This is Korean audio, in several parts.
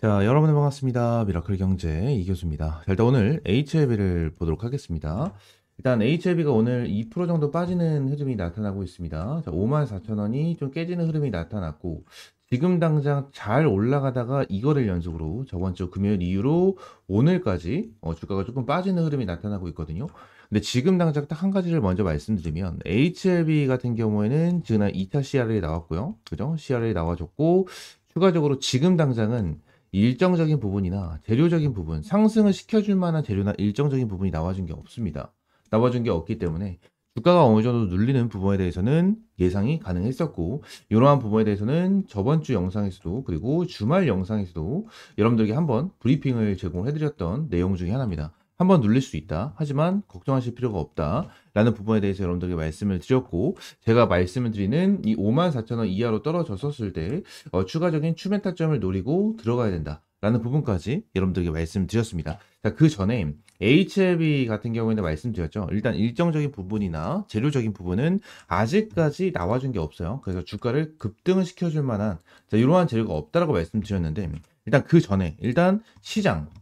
자, 여러분 반갑습니다. 미라클 경제 이교수입니다. 자, 일단 오늘 HLB를 보도록 하겠습니다. 일단 HLB가 오늘 2% 정도 빠지는 흐름이 나타나고 있습니다. 자, 54,000원이 좀 깨지는 흐름이 나타났고, 지금 당장 잘 올라가다가 이거를 연속으로 저번 주 금요일 이후로 오늘까지 주가가 조금 빠지는 흐름이 나타나고 있거든요. 근데 지금 당장 딱 한 가지를 먼저 말씀드리면, HLB 같은 경우에는 지난 2차 CR이 나왔고요. 그죠? CR이 나와줬고, 추가적으로 지금 당장은 일정적인 부분이나 재료적인 부분, 상승을 시켜줄 만한 재료나 일정적인 부분이 나와준 게 없습니다. 나와준 게 없기 때문에 주가가 어느 정도 눌리는 부분에 대해서는 예상이 가능했었고, 이러한 부분에 대해서는 저번 주 영상에서도 그리고 주말 영상에서도 여러분들에게 한번 브리핑을 제공해드렸던 내용 중에 하나입니다. 한번 눌릴 수 있다. 하지만 걱정하실 필요가 없다. 라는 부분에 대해서 여러분들에게 말씀을 드렸고, 제가 말씀을 드리는 이 54,000원 이하로 떨어졌었을 때 추가적인 추매 타점을 노리고 들어가야 된다. 라는 부분까지 여러분들에게 말씀드렸습니다. 자, 그 전에 HLB 같은 경우에는 말씀드렸죠. 일단 일정적인 부분이나 재료적인 부분은 아직까지 나와준 게 없어요. 그래서 주가를 급등을 시켜줄 만한 이러한 재료가 없다라고 말씀드렸는데, 일단 그 전에 일단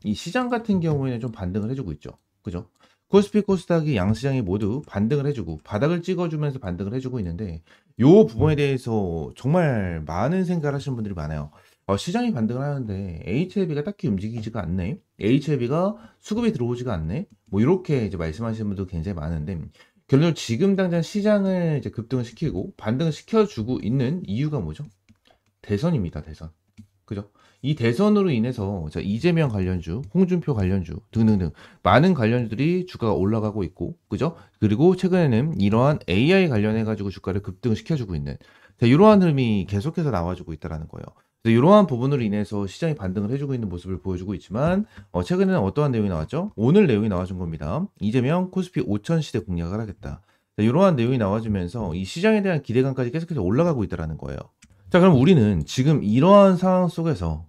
이 시장 같은 경우에는 좀 반등을 해주고 있죠. 그죠? 코스피 코스닥이 양시장이 모두 반등을 해주고 바닥을 찍어주면서 반등을 해주고 있는데, 요 부분에 대해서 정말 많은 생각을 하시는 분들이 많아요. 시장이 반등을 하는데 HLB가 딱히 움직이지가 않네. HLB가 수급이 들어오지가 않네. 뭐 이렇게 이제 말씀하시는 분도 굉장히 많은데, 결론적으로 지금 당장 시장을 이제 급등을 시키고 반등을 시켜주고 있는 이유가 뭐죠? 대선입니다. 대선. 그죠? 이 대선으로 인해서 이재명 관련주, 홍준표 관련주 등등등 많은 관련주들이 주가가 올라가고 있고, 그죠? 그리고 최근에는 이러한 AI 관련해 가지고 주가를 급등시켜주고 있는 이러한 흐름이 계속해서 나와주고 있다라는 거예요. 그래서 이러한 부분으로 인해서 시장이 반등을 해주고 있는 모습을 보여주고 있지만, 최근에는 어떠한 내용이 나왔죠? 오늘 내용이 나와준 겁니다. 이재명 코스피 5천 시대 공략을 하겠다. 이러한 내용이 나와주면서 이 시장에 대한 기대감까지 계속해서 올라가고 있다라는 거예요. 자, 그럼 우리는 지금 이러한 상황 속에서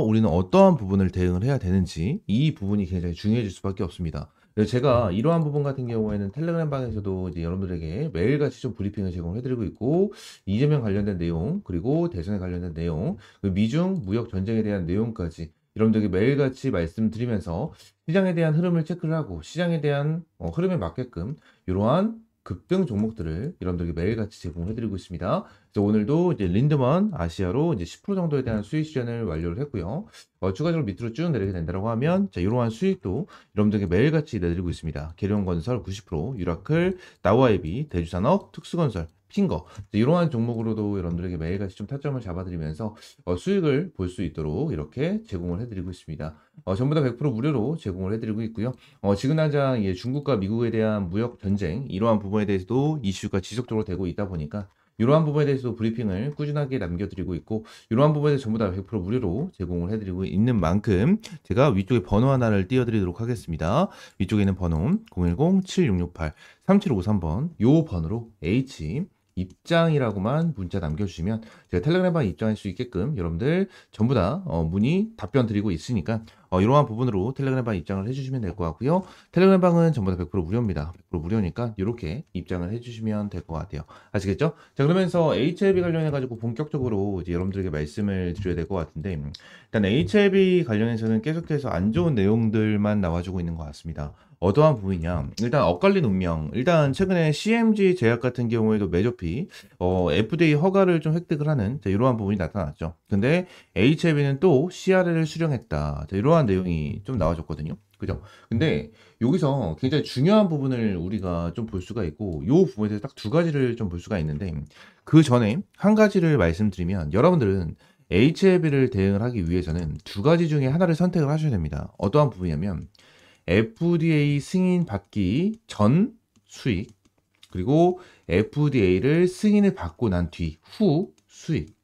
우리는 어떠한 부분을 대응을 해야 되는지, 이 부분이 굉장히 중요해질 수밖에 없습니다. 그래서 제가 이러한 부분 같은 경우에는 텔레그램 방에서도 이제 여러분들에게 매일같이 좀 브리핑을 제공해드리고 있고, 이재명 관련된 내용, 그리고 대선에 관련된 내용, 미중 무역 전쟁에 대한 내용까지 여러분들에게 매일같이 말씀드리면서 시장에 대한 흐름을 체크를 하고 시장에 대한 흐름에 맞게끔 이러한 급등 종목들을 여러분들에게 매일같이 제공해드리고 있습니다. 그래서 오늘도 이제 린드먼 아시아로 이제 10% 정도에 대한 수익 실현을 완료를 했고요. 추가적으로 밑으로 쭉 내리게 된다고 하면 이러한 수익도 여러분들에게 매일같이 내드리고 있습니다. 계룡건설 90%, 유라클, 나우아이비, 대주산업, 특수건설, 핑거 이러한 종목으로도 여러분들에게 매일같이 좀 타점을 잡아드리면서 수익을 볼 수 있도록 이렇게 제공을 해드리고 있습니다. 전부 다 100% 무료로 제공을 해드리고 있고요. 지금 당장 중국과 미국에 대한 무역 전쟁 이러한 부분에 대해서도 이슈가 지속적으로 되고 있다 보니까 이러한 부분에 대해서도 브리핑을 꾸준하게 남겨드리고 있고, 이러한 부분에 대해서 전부 다 100% 무료로 제공을 해드리고 있는 만큼 제가 위쪽에 번호 하나를 띄워드리도록 하겠습니다. 위쪽에 있는 번호 010-7668-3753번 요 번호로 H 입장이라고만 문자 남겨주시면 제가 텔레그램방 입장할 수 있게끔 여러분들 전부 다 문의 답변 드리고 있으니까 이러한 부분으로 텔레그램방 입장을 해주시면 될 것 같고요. 텔레그램방은 전부 다 100% 무료입니다. 100% 무료니까 이렇게 입장을 해주시면 될 것 같아요. 아시겠죠? 자, 그러면서 HLB 관련해 가지고 본격적으로 이제 여러분들에게 말씀을 드려야 될 것 같은데, 일단 HLB 관련해서는 계속해서 안 좋은 내용들만 나와주고 있는 것 같습니다. 어떠한 부분이냐? 일단 엇갈린 운명. 일단 최근에 CMG 제약 같은 경우에도 메조피 FDA 허가를 좀 획득을 하는 이러한 부분이 나타났죠. 근데 HLB는 또 CRL을 수령했다. 이러한 내용이 좀 나와줬거든요. 그죠? 근데 여기서 굉장히 중요한 부분을 우리가 좀 볼 수가 있고, 이 부분에 대해서 딱 두 가지를 좀 볼 수가 있는데, 그 전에 한 가지를 말씀드리면, 여러분들은 HLB를 대응을 하기 위해서는 두 가지 중에 하나를 선택을 하셔야 됩니다. 어떠한 부분이냐면 FDA 승인 받기 전 수익, 그리고 FDA를 승인을 받고 난 후 수익.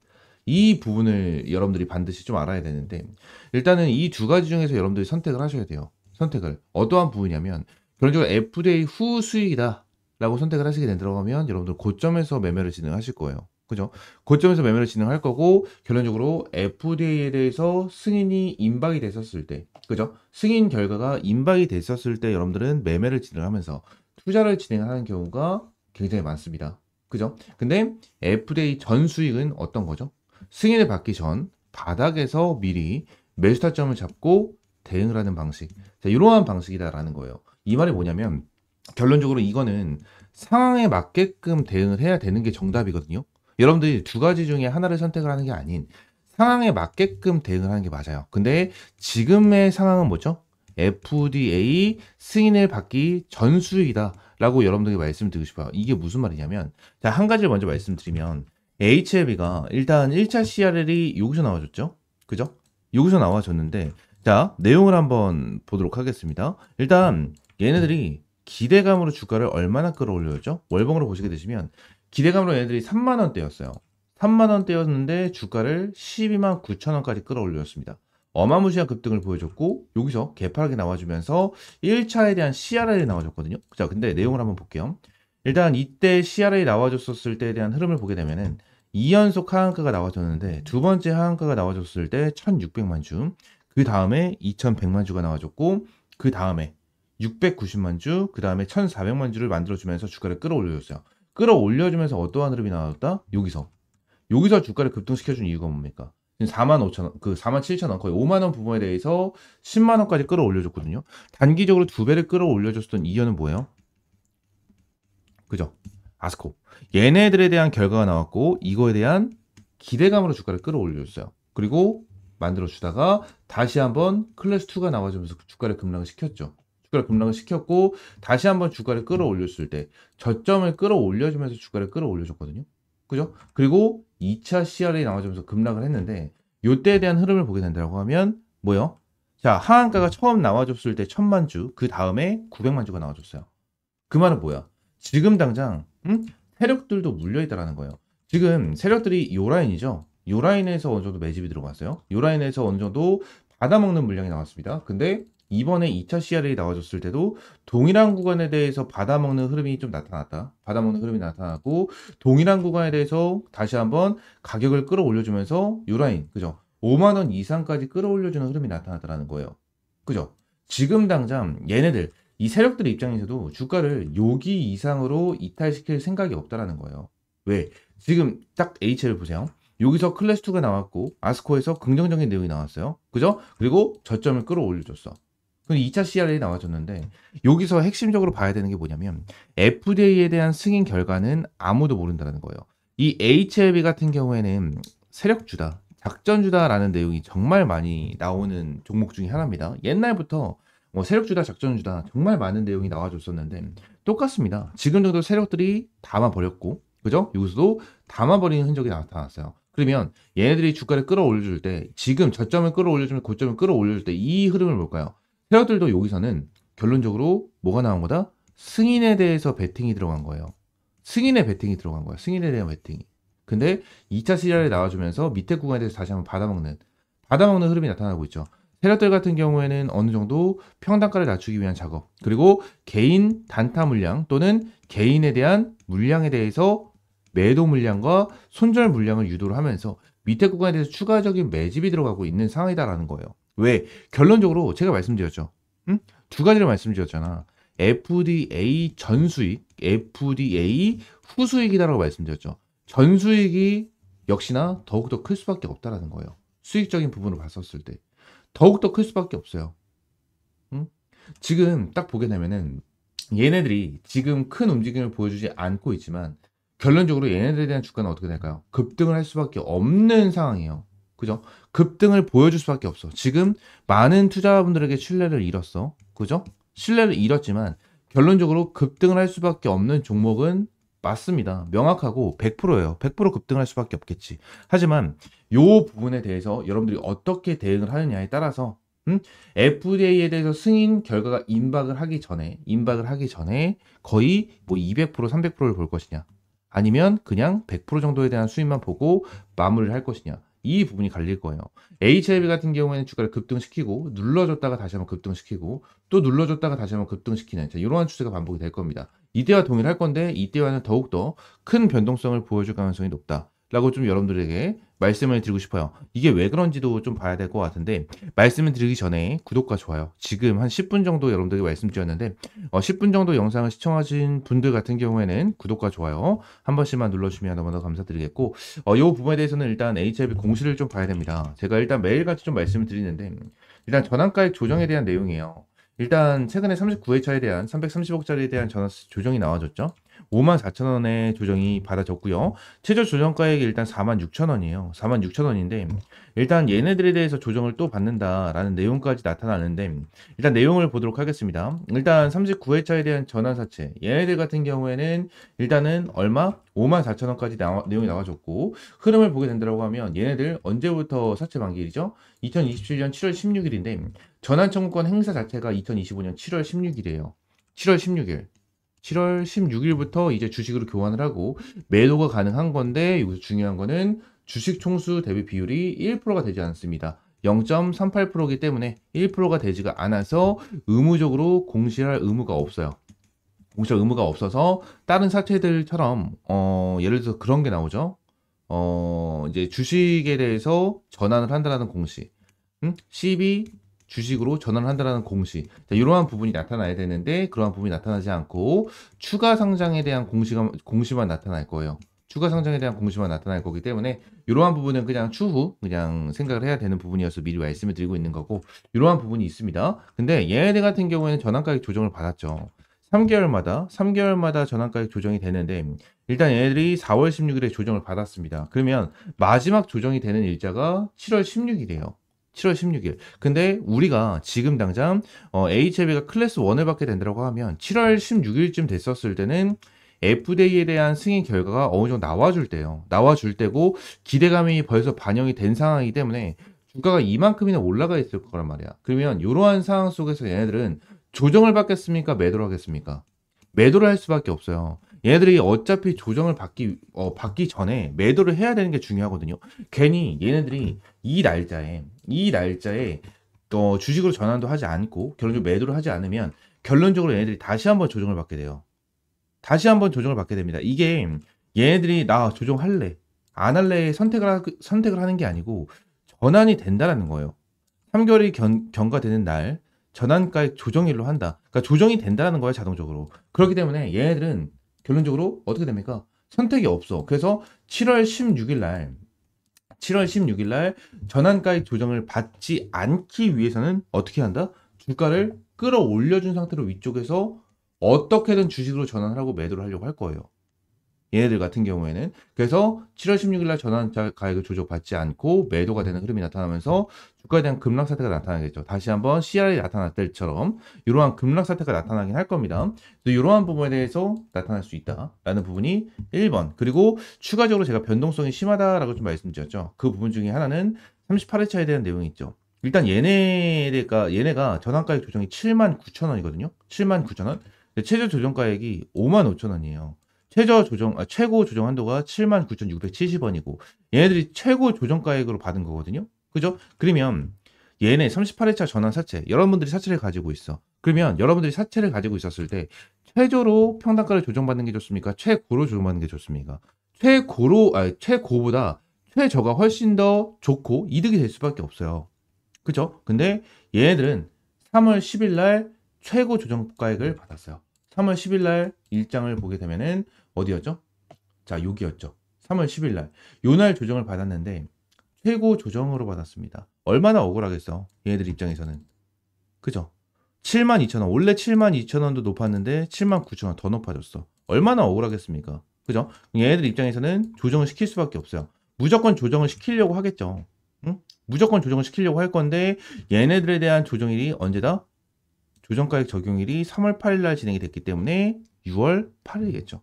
이 부분을 여러분들이 반드시 좀 알아야 되는데, 일단은 이 두 가지 중에서 여러분들이 선택을 하셔야 돼요. 선택을. 어떠한 부분이냐면, 결론적으로 FDA 후 수익이다 라고 선택을 하시게 된다고 하면 여러분들 고점에서 매매를 진행하실 거예요. 그죠? 고점에서 매매를 진행할 거고, 결론적으로 FDA에 대해서 승인이 임박이 됐었을 때, 그죠? 승인 결과가 임박이 됐었을 때 여러분들은 매매를 진행하면서 투자를 진행하는 경우가 굉장히 많습니다. 그죠? 근데 FDA 전 수익은 어떤 거죠? 승인을 받기 전 바닥에서 미리 매수 타점을 잡고 대응을 하는 방식. 자, 이러한 방식이다라는 거예요. 이 말이 뭐냐면 결론적으로 이거는 상황에 맞게끔 대응을 해야 되는 게 정답이거든요. 여러분들이 두 가지 중에 하나를 선택을 하는 게 아닌 상황에 맞게끔 대응을 하는 게 맞아요. 근데 지금의 상황은 뭐죠? FDA 승인을 받기 전 수익이다 라고 여러분들에게 말씀드리고 싶어요. 이게 무슨 말이냐면 자, 한 가지를 먼저 말씀드리면 HLB가 일단 1차 CRL이 여기서 나와줬죠? 그죠? 여기서 나와줬는데 자, 내용을 한번 보도록 하겠습니다. 일단 얘네들이 기대감으로 주가를 얼마나 끌어올렸죠? 월봉으로 보시게 되시면 기대감으로 얘네들이 3만원대였어요. 3만원대였는데 주가를 12만 9천원까지 끌어올렸습니다. 어마무시한 급등을 보여줬고 여기서 개파락이 나와주면서 1차에 대한 CRL이 나와줬거든요. 자, 근데 내용을 한번 볼게요. 일단 이때 CRL이 나와줬었을 때에 대한 흐름을 보게 되면은 2연속 하한가가 나와줬는데 두 번째 하한가가 나와줬을 때 1600만 주, 그 다음에 2100만 주가 나와줬고 그 다음에 690만 주, 그 다음에 1400만 주를 만들어주면서 주가를 끌어올려줬어요. 끌어올려주면서 어떠한 흐름이 나왔다? 여기서 주가를 급등시켜준 이유가 뭡니까? 45,000원, 그 47,000원, 거의 5만원 부분에 대해서 10만원까지 끌어올려줬거든요. 단기적으로 두 배를 끌어올려줬던 이유는 뭐예요? 그죠? 아스코. 얘네들에 대한 결과가 나왔고, 이거에 대한 기대감으로 주가를 끌어올려줬어요. 그리고 만들어주다가 다시 한번 클래스2가 나와주면서 주가를 급락을 시켰죠. 주가를 급락을 시켰고, 다시 한번 주가를 끌어올렸을 때, 저점을 끌어올려주면서 주가를 끌어올려줬거든요. 그죠? 그리고 2차 CR이 나와주면서 급락을 했는데 요때에 대한 흐름을 보게 된다고 하면 뭐요? 자, 하한가가 처음 나와줬을 때 1000만 주, 그 다음에 900만 주가 나와줬어요. 그 말은 뭐야? 지금 당장 세력들도 물려있다라는 거예요. 지금 세력들이 요 라인이죠. 요 라인에서 어느 정도 매집이 들어갔어요. 요 라인에서 어느 정도 받아먹는 물량이 나왔습니다. 근데 이번에 2차 CR이 나와줬을 때도 동일한 구간에 대해서 받아먹는 흐름이 좀 나타났다. 받아먹는 흐름이 나타나고 동일한 구간에 대해서 다시 한번 가격을 끌어올려주면서 요 라인, 그죠? 5만 원 이상까지 끌어올려주는 흐름이 나타났다는 거예요. 그죠? 지금 당장 얘네들 이 세력들 입장에서도 주가를 여기 이상으로 이탈시킬 생각이 없다라는 거예요. 왜? 지금 딱 HL 보세요. 여기서 클래스2가 나왔고 아스코에서 긍정적인 내용이 나왔어요. 그죠? 그리고 저점을 끌어올려줬어. 그럼 2차 CR이 나와줬는데 여기서 핵심적으로 봐야 되는 게 뭐냐면 FDA에 대한 승인 결과는 아무도 모른다는 거예요. 이 HLB 같은 경우에는 세력주다, 작전주다라는 내용이 정말 많이 나오는 종목 중에 하나입니다. 옛날부터 뭐 세력주다, 작전주다 정말 많은 내용이 나와줬었는데 똑같습니다. 지금 정도 세력들이 담아버렸고 그죠? 여기서도 담아버리는 흔적이 나타났어요. 그러면 얘네들이 주가를 끌어올려줄 때 지금 저점을 끌어올려주면 고점을 끌어올려줄 때 이 흐름을 볼까요? 세력들도 여기서는 결론적으로 뭐가 나온 거다? 승인에 대해서 베팅이 들어간 거예요. 승인에 베팅이 들어간 거야. 승인에 대한 베팅이. 근데 2차 CR에 나와주면서 밑에 구간에 대해서 다시 한번 받아먹는 흐름이 나타나고 있죠. 세력들 같은 경우에는 어느 정도 평단가를 낮추기 위한 작업, 그리고 개인 단타 물량 또는 개인에 대한 물량에 대해서 매도 물량과 손절 물량을 유도를 하면서 밑에 구간에 대해서 추가적인 매집이 들어가고 있는 상황이다라는 거예요. 왜? 결론적으로 제가 말씀드렸죠. 두 가지를 말씀드렸잖아. FDA 전수익, FDA 후수익이다라고 말씀드렸죠. 전수익이 역시나 더욱더 클 수밖에 없다라는 거예요. 수익적인 부분을 봤었을 때. 더욱더 클 수밖에 없어요. 지금 딱 보게 되면은 얘네들이 지금 큰 움직임을 보여주지 않고 있지만 결론적으로 얘네들에 대한 주가는 어떻게 될까요? 급등을 할 수밖에 없는 상황이에요. 그죠? 급등을 보여줄 수밖에 없어. 지금 많은 투자자분들에게 신뢰를 잃었어. 그죠? 신뢰를 잃었지만 결론적으로 급등을 할 수밖에 없는 종목은 맞습니다. 명확하고 100%예요. 100% 급등할 수밖에 없겠지. 하지만 요 부분에 대해서 여러분들이 어떻게 대응을 하느냐에 따라서 FDA에 대해서 승인 결과가 임박을 하기 전에 거의 뭐 200%, 300%를 볼 것이냐, 아니면 그냥 100% 정도에 대한 수익만 보고 마무리를 할 것이냐, 이 부분이 갈릴 거예요. HLB 같은 경우에는 주가를 급등시키고 눌러줬다가 다시 한번 급등시키고 또 눌러줬다가 다시 한번 급등시키는 이러한 추세가 반복이 될 겁니다. 이때와 동일할 건데 이때와는 더욱더 큰 변동성을 보여줄 가능성이 높다 라고 좀 여러분들에게 말씀을 드리고 싶어요. 이게 왜 그런지도 좀 봐야 될 것 같은데, 말씀을 드리기 전에 구독과 좋아요. 지금 한 10분 정도 여러분들에게 말씀드렸는데, 10분 정도 영상을 시청하신 분들 같은 경우에는 구독과 좋아요 한 번씩만 눌러주시면 너무나 감사드리겠고, 이 부분에 대해서는 일단 HLB 공시를 좀 봐야 됩니다. 제가 일단 매일같이 좀 말씀을 드리는데, 일단 전환가액 조정에 대한 내용이에요. 일단 최근에 39회차에 대한 330억짜리에 대한 전환 조정이 나와줬죠. 54,000원의 조정이 받아졌고요. 최저 조정가액이 일단 46,000원이에요. 46,000원인데 일단 얘네들에 대해서 조정을 또 받는다라는 내용까지 나타나는데, 일단 내용을 보도록 하겠습니다. 일단 39회차에 대한 전환사채, 얘네들 같은 경우에는 일단은 얼마? 54,000원까지 내용이 나와줬고, 흐름을 보게 된다고 하면 얘네들 언제부터 사채 만기일이죠? 2027년 7월 16일인데 전환청구권 행사 자체가 2025년 7월 16일이에요. 7월 16일. 7월 16일부터 이제 주식으로 교환을 하고 매도가 가능한 건데, 여기서 중요한 거는 주식 총수 대비 비율이 1%가 되지 않습니다. 0.38%이기 때문에 1%가 되지가 않아서 의무적으로 공시할 의무가 없어요. 공시할 의무가 없어서 다른 사채들처럼 예를 들어서 그런 게 나오죠. 이제 주식에 대해서 전환을 한다라는 공시, CB 주식으로 전환을 한다라는 공시, 자, 이러한 부분이 나타나야 되는데 그러한 부분이 나타나지 않고 추가 상장에 대한 공시만 나타날 거예요. 추가 상장에 대한 공시만 나타날 거기 때문에 이러한 부분은 그냥 추후 그냥 생각을 해야 되는 부분이어서 미리 말씀을 드리고 있는 거고, 이러한 부분이 있습니다. 근데 얘네들 같은 경우에는 전환가액 조정을 받았죠. 3개월마다 전환가액 조정이 되는데, 일단 얘네들이 4월 16일에 조정을 받았습니다. 그러면 마지막 조정이 되는 일자가 7월 16일이에요. 7월 16일. 근데 우리가 지금 당장 HLB가 클래스 1을 받게 된다고 하면 7월 16일쯤 됐었을 때는 FDA에 대한 승인 결과가 어느 정도 나와줄 때요. 나와줄 때고 기대감이 벌써 반영이 된 상황이기 때문에 주가가 이만큼이나 올라가 있을 거란 말이야. 그러면 이러한 상황 속에서 얘네들은 조정을 받겠습니까? 매도를 하겠습니까? 매도를 할 수밖에 없어요. 얘네들이 어차피 조정을 받기 전에 매도를 해야 되는 게 중요하거든요. 괜히 얘네들이 이 날짜에 주식으로 전환도 하지 않고 결론적으로 매도를 하지 않으면 결론적으로 얘네들이 다시 한번 조정을 받게 돼요. 다시 한번 조정을 받게 됩니다. 이게 얘네들이 나 조정할래 안 할래 선택을 하는 게 아니고 전환이 된다라는 거예요. 3개월이 경과되는 날 전환가액 조정일로 한다. 그러니까 조정이 된다는 거예요, 자동적으로. 그렇기 때문에 얘네들은 결론적으로 어떻게 됩니까? 선택이 없어. 그래서 7월 16일 날 전환가액 조정을 받지 않기 위해서는 어떻게 한다? 주가를 끌어올려준 상태로 위쪽에서 어떻게든 주식으로 전환을 하고 매도를 하려고 할 거예요. 얘네들 같은 경우에는. 그래서 7월 16일 날 전환 가액을 조정받지 않고 매도가 되는 흐름이 나타나면서 주가에 대한 급락 사태가 나타나겠죠. 다시 한번 CR이 나타날 때처럼 이러한 급락 사태가 나타나긴 할 겁니다. 이러한 부분에 대해서 나타날 수 있다라는 부분이 1번. 그리고 추가적으로 제가 변동성이 심하다라고 좀 말씀드렸죠. 그 부분 중에 하나는 38회차에 대한 내용이 있죠. 일단 얘네가 전환가액 조정이 79,000원이거든요. 79,000원. 최저 조정가액이 55,000원이에요. 최고 조정 한도가 79,670원이고 얘네들이 최고 조정가액으로 받은 거거든요. 그죠? 그러면 얘네 38회차 전환 사채, 여러분들이 사채를 가지고 있어. 그러면 여러분들이 사채를 가지고 있었을 때 최저로 평단가를 조정받는 게 좋습니까? 최고로 조정받는 게 좋습니까? 최고보다 최저가 훨씬 더 좋고 이득이 될 수밖에 없어요. 그죠? 근데 얘네들은 3월 10일 날 최고 조정가액을 받았어요. 3월 10일 날 일장을 보게 되면은 어디였죠? 자, 여기였죠. 3월 10일 날. 요 날 조정을 받았는데 최고 조정으로 받았습니다. 얼마나 억울하겠어. 얘네들 입장에서는. 그죠? 72,000원. 원래 72,000원도 높았는데 79,000원 더 높아졌어. 얼마나 억울하겠습니까? 그죠? 얘네들 입장에서는 조정을 시킬 수밖에 없어요. 무조건 조정을 시키려고 하겠죠. 응? 무조건 조정을 시키려고 할 건데 얘네들에 대한 조정일이 언제다? 조정가액 적용일이 3월 8일 날 진행이 됐기 때문에 6월 8일이겠죠.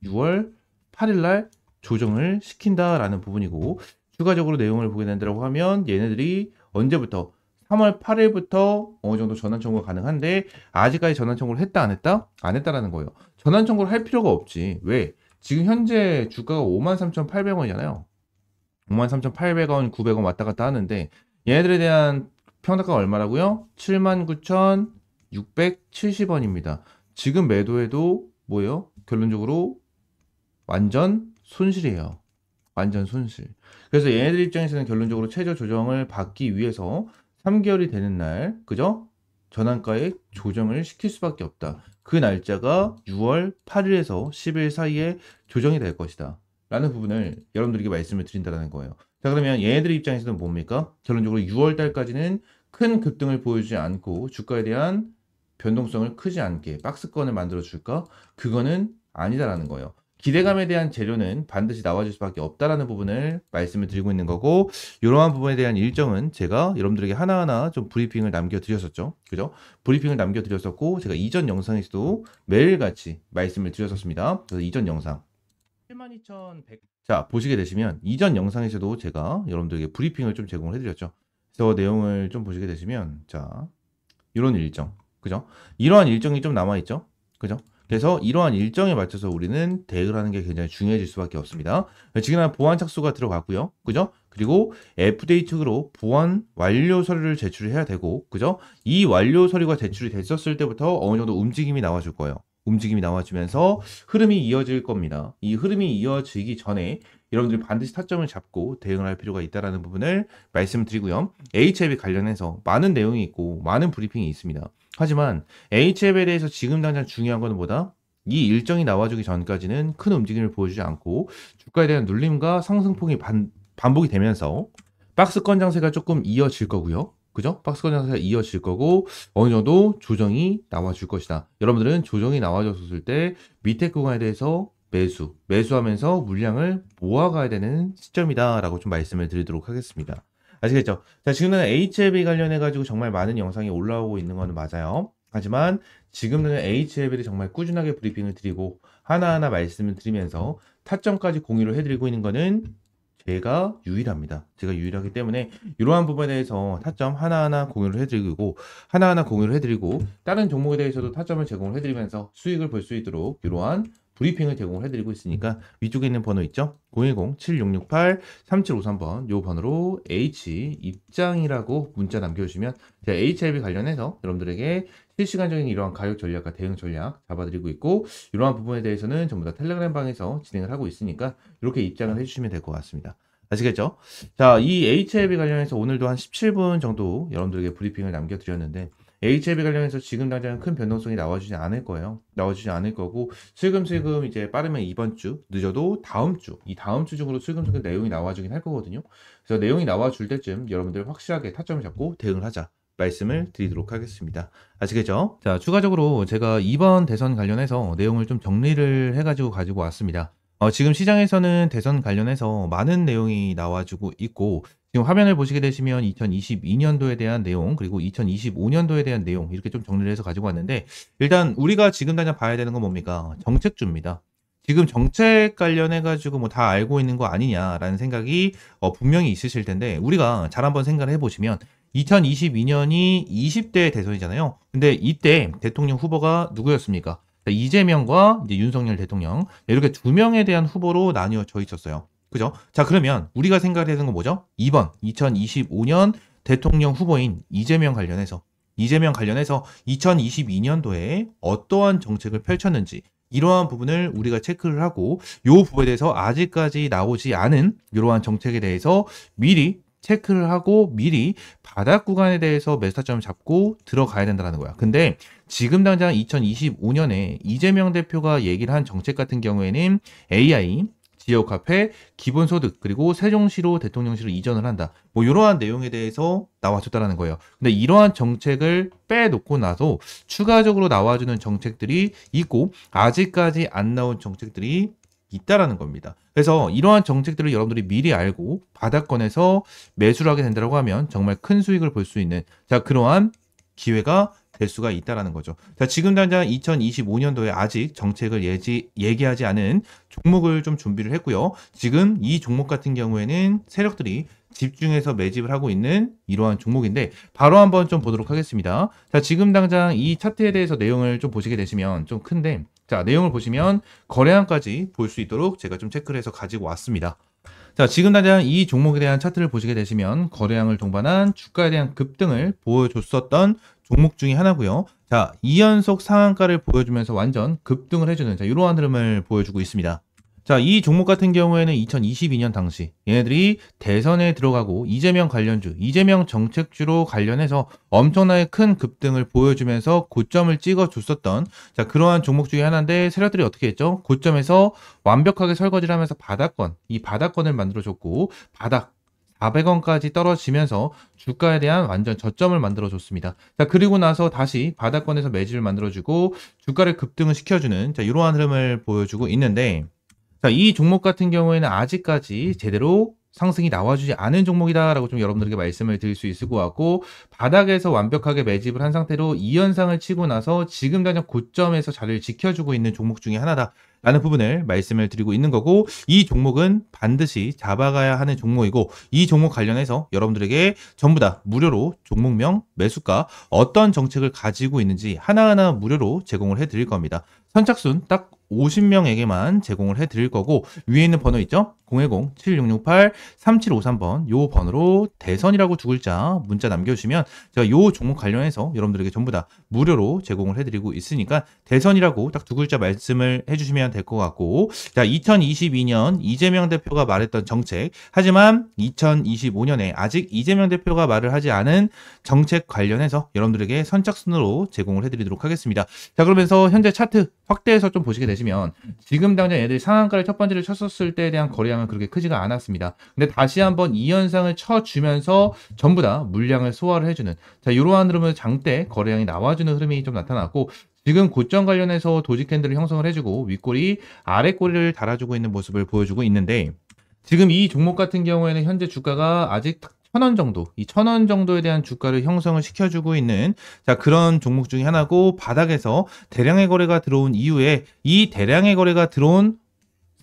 6월 8일 날 조정을 시킨다라는 부분이고, 추가적으로 내용을 보게 된다고 하면 얘네들이 언제부터 3월 8일부터 어느 정도 전환 청구가 가능한데 아직까지 전환 청구를 했다 안 했다? 안 했다라는 거예요. 전환 청구를 할 필요가 없지. 왜? 지금 현재 주가가 53,800원이잖아요. 53,800원, 900원 왔다 갔다 하는데 얘네들에 대한 평단가가 얼마라고요? 79,670원입니다. 지금 매도해도 뭐예요? 결론적으로 완전 손실이에요. 완전 손실. 그래서 얘네들 입장에서는 결론적으로 최저 조정을 받기 위해서 3개월이 되는 날, 그죠? 전환가액 조정을 시킬 수밖에 없다. 그 날짜가 6월 8일에서 10일 사이에 조정이 될 것이다. 라는 부분을 여러분들에게 말씀을 드린다는 거예요. 자, 그러면 얘네들 입장에서는 뭡니까? 결론적으로 6월 달까지는 큰 급등을 보여주지 않고 주가에 대한 변동성을 크지 않게 박스권을 만들어 줄까? 그거는 아니다라는 거예요. 기대감에 대한 재료는 반드시 나와줄 수밖에 없다라는 부분을 말씀을 드리고 있는 거고, 이러한 부분에 대한 일정은 제가 여러분들에게 하나하나 좀 브리핑을 남겨드렸었죠. 그죠? 브리핑을 남겨드렸었고, 제가 이전 영상에서도 매일같이 말씀을 드렸었습니다. 그래서 이전 영상 72,100. 자, 보시게 되시면 이전 영상에서도 제가 여러분들에게 브리핑을 좀 제공을 해드렸죠. 그래서 내용을 좀 보시게 되시면, 자, 이런 일정. 그죠? 이러한 일정이 좀 남아있죠? 그죠? 그래서 이러한 일정에 맞춰서 우리는 대응을 하는 게 굉장히 중요해질 수밖에 없습니다. 지금 보안 착수가 들어갔고요. 그죠? 그리고 FDA 측으로 보안 완료 서류를 제출해야 되고, 그죠? 이 완료 서류가 제출이 됐었을 때부터 어느 정도 움직임이 나와줄 거예요. 움직임이 나와주면서 흐름이 이어질 겁니다. 이 흐름이 이어지기 전에 여러분들이 반드시 타점을 잡고 대응을 할 필요가 있다는 부분을 말씀드리고요. HLB 관련해서 많은 내용이 있고 많은 브리핑이 있습니다. 하지만 HL에 대해서 지금 당장 중요한 것은 뭐다? 이 일정이 나와주기 전까지는 큰 움직임을 보여주지 않고 주가에 대한 눌림과 상승폭이 반복이 되면서 박스권 장세가 조금 이어질 거고요. 그죠? 박스권 장세가 이어질 거고 어느 정도 조정이 나와줄 것이다. 여러분들은 조정이 나와줬을 때 밑에 구간에 대해서 매수하면서 물량을 모아가야 되는 시점이다 라고 좀 말씀을 드리도록 하겠습니다. 아시겠죠? 자, 지금은 HLB 관련해가지고 정말 많은 영상이 올라오고 있는 거는 맞아요. 하지만 지금은 HLB를 정말 꾸준하게 브리핑을 드리고 하나하나 말씀을 드리면서 타점까지 공유를 해드리고 있는 거는 제가 유일합니다. 제가 유일하기 때문에 이러한 부분에 대해서 타점 하나하나 공유를 해드리고 다른 종목에 대해서도 타점을 제공을 해드리면서 수익을 볼 수 있도록 이러한 브리핑을 제공을 해드리고 있으니까 위쪽에 있는 번호 있죠? 010-7668-3753번 요 번호로 H입장이라고 문자 남겨주시면 제가 HLB 관련해서 여러분들에게 실시간적인 이러한 가격 전략과 대응 전략 잡아드리고 있고 이러한 부분에 대해서는 전부 다 텔레그램 방에서 진행을 하고 있으니까 이렇게 입장을 해주시면 될 것 같습니다. 아시겠죠? 자, 이 HLB 관련해서 오늘도 한 17분 정도 여러분들에게 브리핑을 남겨드렸는데 HLB 관련해서 지금 당장 큰 변동성이 나와주지 않을 거예요. 나와주지 않을 거고 슬금슬금 이제 빠르면 이번 주, 늦어도 다음 주, 이 다음 주 중으로 슬금슬금 내용이 나와주긴 할 거거든요. 그래서 내용이 나와줄 때쯤 여러분들 확실하게 타점을 잡고 대응을 하자. 말씀을 드리도록 하겠습니다. 아시겠죠? 자, 추가적으로 제가 이번 대선 관련해서 내용을 좀 정리를 해가지고 가지고 왔습니다. 지금 시장에서는 대선 관련해서 많은 내용이 나와주고 있고 지금 화면을 보시게 되시면 2022년도에 대한 내용 그리고 2025년도에 대한 내용 이렇게 좀 정리를 해서 가지고 왔는데 일단 우리가 지금 당장 봐야 되는 건 뭡니까? 정책주입니다. 지금 정책 관련해 가지고 뭐 다 알고 있는 거 아니냐라는 생각이 분명히 있으실 텐데 우리가 잘 한번 생각을 해보시면 2022년이 20대 대선이잖아요. 근데 이때 대통령 후보가 누구였습니까? 이재명과 이제 윤석열 대통령 이렇게 두 명에 대한 후보로 나뉘어져 있었어요. 그죠? 자, 그러면 우리가 생각해야 되는 건 뭐죠? 2번 2025년 대통령 후보인 이재명 관련해서 2022년도에 어떠한 정책을 펼쳤는지 이러한 부분을 우리가 체크를 하고 이 부분에 대해서 아직까지 나오지 않은 이러한 정책에 대해서 미리 체크를 하고 미리 바닥 구간에 대해서 매수 타점을 잡고 들어가야 된다는 거야. 근데 지금 당장 2025년에 이재명 대표가 얘기를 한 정책 같은 경우에는 AI, 지역화폐, 기본소득, 그리고 세종시로 대통령시로 이전을 한다. 뭐 이러한 내용에 대해서 나와줬다는 거예요. 근데 이러한 정책을 빼놓고 나서 추가적으로 나와주는 정책들이 있고 아직까지 안 나온 정책들이 있다라는 겁니다. 그래서 이러한 정책들을 여러분들이 미리 알고 바닥권에서 매수를 하게 된다고 하면 정말 큰 수익을 볼 수 있는 그러한 기회가 될 수가 있다라는 거죠. 자, 지금 당장 2025년도에 아직 정책을 얘기하지 않은 종목을 좀 준비를 했고요. 지금 이 종목 같은 경우에는 세력들이 집중해서 매집을 하고 있는 이러한 종목인데 바로 한번 좀 보도록 하겠습니다. 자, 지금 당장 이 차트에 대해서 내용을 좀 보시게 되시면 좀 큰데 자, 내용을 보시면 거래량까지 볼 수 있도록 제가 좀 체크를 해서 가지고 왔습니다. 자, 지금 당장 이 종목에 대한 차트를 보시게 되시면 거래량을 동반한 주가에 대한 급등을 보여줬었던 종목 중에 하나고요. 자, 2연속 상한가를 보여주면서 완전 급등을 해주는 이러한 흐름을 보여주고 있습니다. 자, 이 종목 같은 경우에는 2022년 당시 얘네들이 대선에 들어가고 이재명 관련주, 이재명 정책주로 관련해서 엄청나게 큰 급등을 보여주면서 고점을 찍어줬었던 자, 그러한 종목 중에 하나인데 세력들이 어떻게 했죠? 고점에서 완벽하게 설거지를 하면서 바닥권, 이 바닥권을 만들어줬고 바닥 400원까지 떨어지면서 주가에 대한 완전 저점을 만들어줬습니다. 자, 그리고 나서 다시 바닥권에서 매집을 만들어주고 주가를 급등을 시켜주는 자, 이러한 흐름을 보여주고 있는데 자, 이 종목 같은 경우에는 아직까지 제대로 상승이 나와주지 않은 종목이다라고 좀 여러분들에게 말씀을 드릴 수 있을 것 같고 바닥에서 완벽하게 매집을 한 상태로 이 현상을 치고 나서 지금 당장 고점에서 자리를 지켜주고 있는 종목 중에 하나다. 라는 부분을 말씀을 드리고 있는 거고 이 종목은 반드시 잡아가야 하는 종목이고 이 종목 관련해서 여러분들에게 전부 다 무료로 종목명, 매수가, 어떤 정책을 가지고 있는지 하나하나 무료로 제공을 해드릴 겁니다. 선착순 딱 50명에게만 제공을 해드릴 거고 위에 있는 번호 있죠? 010-7668-3753번 요 번호로 대선이라고 두 글자 문자 남겨주시면 제가 요 종목 관련해서 여러분들에게 전부 다 무료로 제공을 해드리고 있으니까 대선이라고 딱 두 글자 말씀을 해주시면 될 것 같고 자 2022년 이재명 대표가 말했던 정책 하지만 2025년에 아직 이재명 대표가 말을 하지 않은 정책 관련해서 여러분들에게 선착순으로 제공을 해드리도록 하겠습니다. 자 그러면서 현재 차트 확대해서 좀 보시게 되시면 지금 당장 애들이 상한가를 첫 번째를 쳤었을 때에 대한 거래량은 그렇게 크지가 않았습니다. 근데 다시 한번 이 현상을 쳐주면서 전부 다 물량을 소화를 해주는 자 이러한 흐름을 장대 거래량이 나와주는 흐름이 좀 나타났고 지금 고점 관련해서 도지 캔들을 형성을 해주고 윗꼬리 아랫꼬리를 달아주고 있는 모습을 보여주고 있는데 지금 이 종목 같은 경우에는 현재 주가가 아직 1,000원 정도, 이 1,000원 정도에 대한 주가를 형성을 시켜주고 있는 자 그런 종목 중에 하나고 바닥에서 대량의 거래가 들어온 이후에 이 대량의 거래가 들어온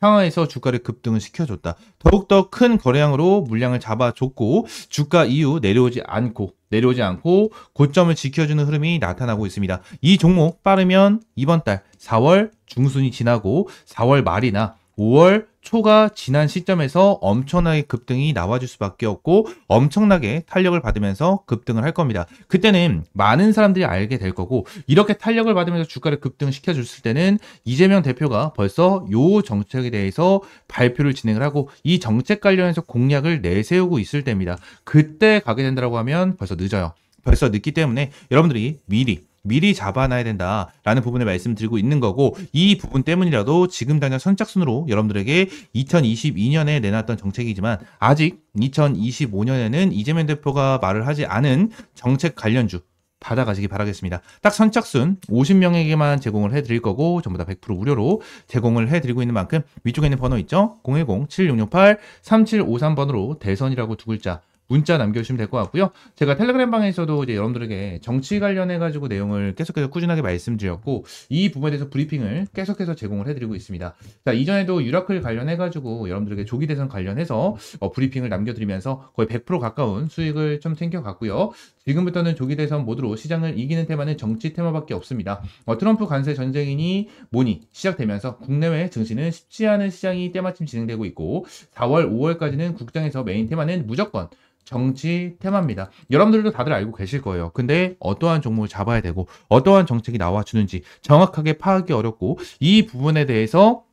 상황에서 주가를 급등을 시켜줬다. 더욱더 큰 거래량으로 물량을 잡아줬고 주가 이후 내려오지 않고 고점을 지켜주는 흐름이 나타나고 있습니다. 이 종목 빠르면 이번 달 4월 중순이 지나고 4월 말이나 5월 초가 지난 시점에서 엄청나게 급등이 나와줄 수밖에 없고 엄청나게 탄력을 받으면서 급등을 할 겁니다. 그때는 많은 사람들이 알게 될 거고 이렇게 탄력을 받으면서 주가를 급등시켜줬을 때는 이재명 대표가 벌써 요 정책에 대해서 발표를 진행을 하고 이 정책 관련해서 공약을 내세우고 있을 때입니다. 그때 가게 된다고 하면 벌써 늦어요. 벌써 늦기 때문에 여러분들이 미리 잡아놔야 된다라는 부분을 말씀드리고 있는 거고 이 부분 때문이라도 지금 당장 선착순으로 여러분들에게 2022년에 내놨던 정책이지만 아직 2025년에는 이재명 대표가 말을 하지 않은 정책 관련주 받아가시기 바라겠습니다. 딱 선착순 50명에게만 제공을 해드릴 거고 전부 다 100% 무료로 제공을 해드리고 있는 만큼 위쪽에 있는 번호 있죠? 010-7668-3753번으로 대선이라고 두 글자 문자 남겨주시면 될 것 같고요. 제가 텔레그램 방에서도 이제 여러분들에게 정치 관련해가지고 내용을 계속해서 꾸준하게 말씀드렸고 이 부분에 대해서 브리핑을 계속해서 제공을 해드리고 있습니다. 자 이전에도 유라클 관련해가지고 여러분들에게 조기 대선 관련해서 브리핑을 남겨드리면서 거의 100% 가까운 수익을 좀 챙겨갔고요. 지금부터는 조기 대선 모드로 시장을 이기는 테마는 정치 테마밖에 없습니다. 트럼프 관세 전쟁이니 뭐니 시작되면서 국내외 증시는 쉽지 않은 시장이 때마침 진행되고 있고 4월, 5월까지는 국장에서 메인 테마는 무조건 정치 테마입니다. 여러분들도 다들 알고 계실 거예요. 근데 어떠한 종목을 잡아야 되고 어떠한 정책이 나와주는지 정확하게 파악이 어렵고 이 부분에 대해서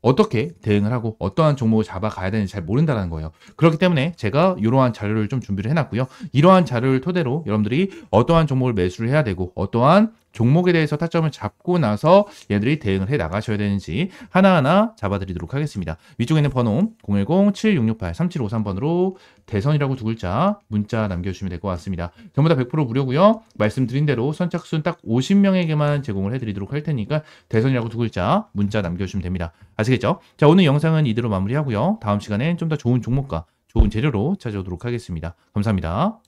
어떻게 대응을 하고 어떠한 종목을 잡아가야 되는지 잘 모른다는 거예요. 그렇기 때문에 제가 이러한 자료를 좀 준비를 해놨고요. 이러한 자료를 토대로 여러분들이 어떠한 종목을 매수를 해야 되고 어떠한 종목에 대해서 타점을 잡고 나서 얘들이 대응을 해 나가셔야 되는지 하나하나 잡아드리도록 하겠습니다. 위쪽에 있는 번호 010-7668-3753번으로 대선이라고 두 글자 문자 남겨주시면 될 것 같습니다. 전부 다 100% 무료고요. 말씀드린 대로 선착순 딱 50명에게만 제공을 해드리도록 할 테니까 대선이라고 두 글자 문자 남겨주시면 됩니다. 아시겠죠? 자 오늘 영상은 이대로 마무리하고요. 다음 시간엔 좀 더 좋은 종목과 좋은 재료로 찾아오도록 하겠습니다. 감사합니다.